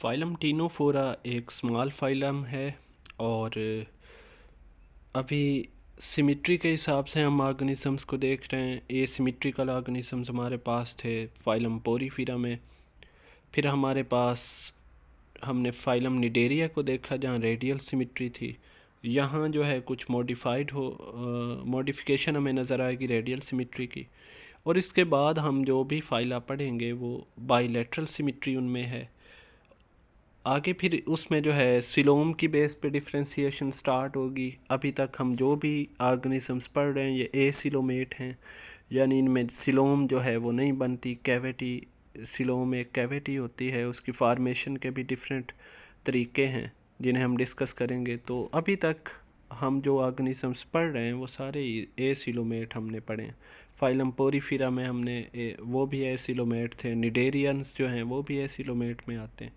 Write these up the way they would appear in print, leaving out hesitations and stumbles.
फ़ाइलम Ctenophora एक small फ़ाइलम है और अभी सिमेट्री के हिसाब से हम ऑर्गेनिज़म्स को देख रहे हैं। एसिमेट्रिकल ऑर्गेनिज़म्स हमारे पास थे फ़ाइलम पोरीफेरा में। फिर हमारे पास हमने फ़ाइलम निडेरिया को देखा जहाँ रेडियल सिमेट्री थी। यहाँ जो है कुछ मॉडिफिकेशन हमें नज़र आएगी रेडियल सिमेट्री की। और इसके बाद हम जो भी फ़ाइला पढ़ेंगे वो बाईलेटरल सिमेट्री उनमें है। आगे फिर उसमें जो है सिलोम की बेस पे डिफ्रेंशिएशन स्टार्ट होगी। अभी तक हम जो भी ऑर्गेनिजम्स पढ़ रहे हैं ये एसिलोमेट हैं, यानी इनमें सिलोम जो है वो नहीं बनती, कैविटी। सिलोम एक कैविटी होती है, उसकी फार्मेशन के भी डिफरेंट तरीके हैं जिन्हें हम डिस्कस करेंगे। तो अभी तक हम जो ऑर्गेनिजम्स पढ़ रहे हैं वो सारे एसिलोमेट हमने पढ़े हैं। फाइलम पोरीफेरा में हमने वो भी एसिलोमेट थे। निडेरियंस जो हैं वो भी एसिलोमेट में आते हैं।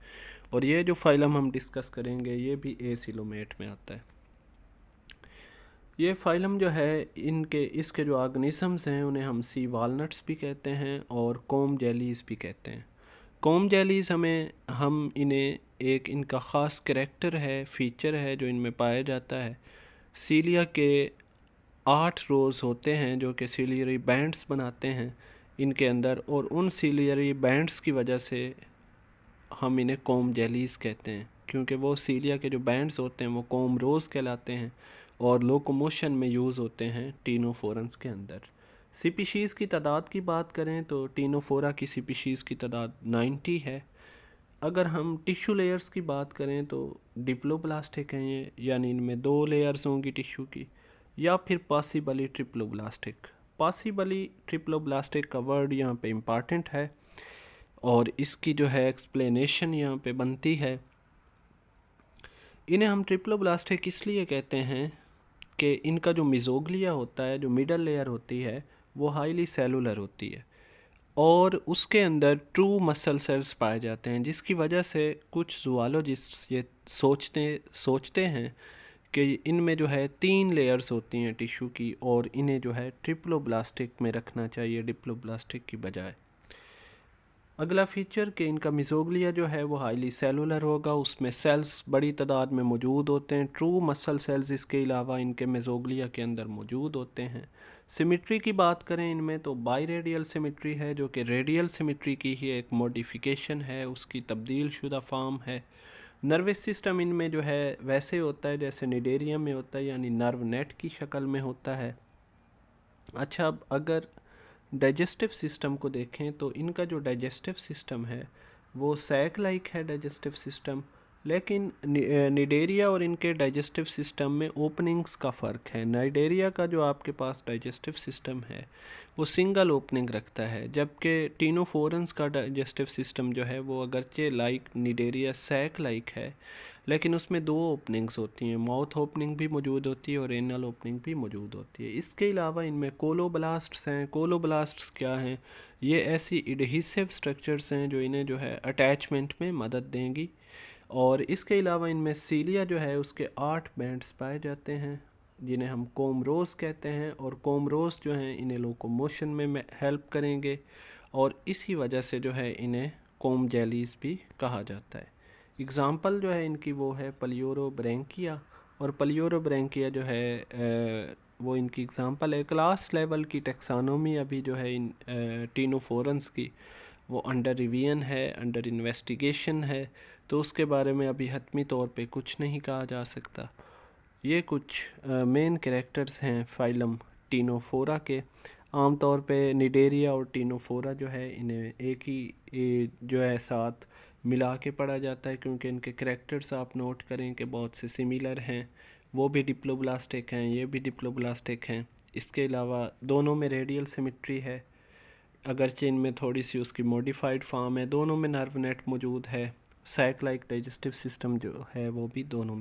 और ये जो फाइलम हम डिस्कस करेंगे ये भी एसिलोमेट में आता है। ये फाइलम जो है इसके जो ऑर्गेनिजम्स हैं उन्हें हम सी वालनट्स भी कहते हैं और कोम जेलीज़ भी कहते हैं। कोम जेलीज़ हम इन्हें एक इनका ख़ास करैक्टर है, फीचर है जो इनमें पाया जाता है। सीलिया के 8 रोज़ होते हैं जो कि सीलियरी बैंड्स बनाते हैं इनके अंदर, और उन सीलियरी बैंड्स की वजह से हम इन्हें कोम जेलीज़ कहते हैं, क्योंकि वो सीलिया के जो बैंड्स होते हैं वो कोम रोज़ कहलाते हैं और लोकोमोशन में यूज़ होते हैं टीनोफोरन्स के अंदर। स्पीशीज़ की तादाद की बात करें तो टीनोफोरा की स्पीशीज़ की तादाद 90 है। अगर हम टिश्यू लेयर्स की बात करें तो डिप्लोब्लास्टिक हैं ये, यानी इनमें 2 लेयर्स होंगी टिश्यू की, या फिर पॉसिबली ट्रिप्लोब्लास्टिक। पॉसिबली ट्रिप्लोब्लास्टिक का वर्ड यहाँ पे इम्पॉर्टेंट है और इसकी जो है एक्सप्लेनेशन यहाँ पे बनती है। इन्हें हम ट्रिप्लोब्लास्टिक इसलिए कहते हैं कि इनका जो मिज़ोग्लिया होता है, जो मिडल लेयर होती है, वो हाईली सेलुलर होती है और उसके अंदर ट्रू मसल सेल्स पाए जाते हैं, जिसकी वजह से कुछ ज़ूलॉजिस्ट्स ये सोचते हैं कि इनमें जो है 3 लेयर्स होती हैं टिश्यू की और इन्हें जो है ट्रिप्लोब्लास्टिक में रखना चाहिए डिप्लोब्लास्टिक की बजाय। अगला फीचर कि इनका मिज़ोग्लिया जो है वो हाईली सेलुलर होगा, उसमें सेल्स बड़ी तादाद में मौजूद होते हैं। ट्रू मसल सेल्स इसके अलावा इनके मिज़ोग्लिया के अंदर मौजूद होते हैं। सिमेट्री की बात करें इनमें तो बाईरेडियल सिमेट्री है जो कि रेडियल सिमेट्री की ही एक मॉडिफिकेशन है, उसकी तब्दील शुदा फॉर्म है। नर्वस सिस्टम इनमें जो है वैसे होता है जैसे निडेरियम में होता है, यानी नर्व नेट की शक्ल में होता है। अच्छा, अब अगर डाइजेस्टिव सिस्टम को देखें तो इनका जो डाइजेस्टिव सिस्टम है वो सैक लाइक है डाइजेस्टिव सिस्टम, लेकिन निडेरिया और इनके डाइजेस्टिव सिस्टम में ओपनिंग्स का फ़र्क है। निडेरिया का जो आपके पास डाइजेस्टिव सिस्टम है वो सिंगल ओपनिंग रखता है, जबकि टीनोफोरन्स का डाइजेस्टिव सिस्टम जो है वो अगरचे लाइक निडेरिया सैक लाइक है, लेकिन उसमें 2 ओपनिंग्स होती हैं। माउथ ओपनिंग भी मौजूद होती है और एनल ओपनिंग भी मौजूद होती है। इसके अलावा इनमें कोलोब्लास्ट्स हैं। कोलोब्लास्ट्स क्या हैं? ये ऐसी एडहेसिव स्ट्रक्चर्स हैं जो इन्हें जो है अटैचमेंट में मदद देंगी। और इसके अलावा इनमें सीलिया जो है उसके 8 बैंड्स पाए जाते हैं जिन्हें हम कोमरोस कहते हैं, और कोमरोस जो हैं इन्हें लोकोमोशन में हेल्प करेंगे और इसी वजह से जो है इन्हें कोम जेलीज़ भी कहा जाता है। एग्ज़ाम्पल जो है इनकी वो है पलियोरोब्रैंकिया, और पलियोरोब्रैंकिया जो है वो इनकी एग्ज़ाम्पल है। क्लास लेवल की टेक्सानोमी अभी जो है इन टीनोफोरन्स की वो अंडर रिवीजन है, अंडर इन्वेस्टिगेशन है, तो उसके बारे में अभी हतमी तौर पे कुछ नहीं कहा जा सकता। ये कुछ मेन कैरेक्टर्स हैं फाइलम टीनोफोरा के। आमतौर पे निडेरिया और टीनोफोरा जो है इन्हें एक ही जो है साथ मिला के पढ़ा जाता है, क्योंकि इनके कैरेक्टर्स आप नोट करें कि बहुत से सिमिलर हैं। वो भी डिप्लोब्लास्टिक हैं, ये भी डिप्लोब्लास्टिक हैं। इसके अलावा दोनों में रेडियल सिमेट्री है, अगरचे इनमें थोड़ी सी उसकी मॉडिफाइड फॉर्म है। दोनों में नर्व नेट मौजूद है। सैक लाइक डाइजेस्टिव सिस्टम जो है वो भी दोनों में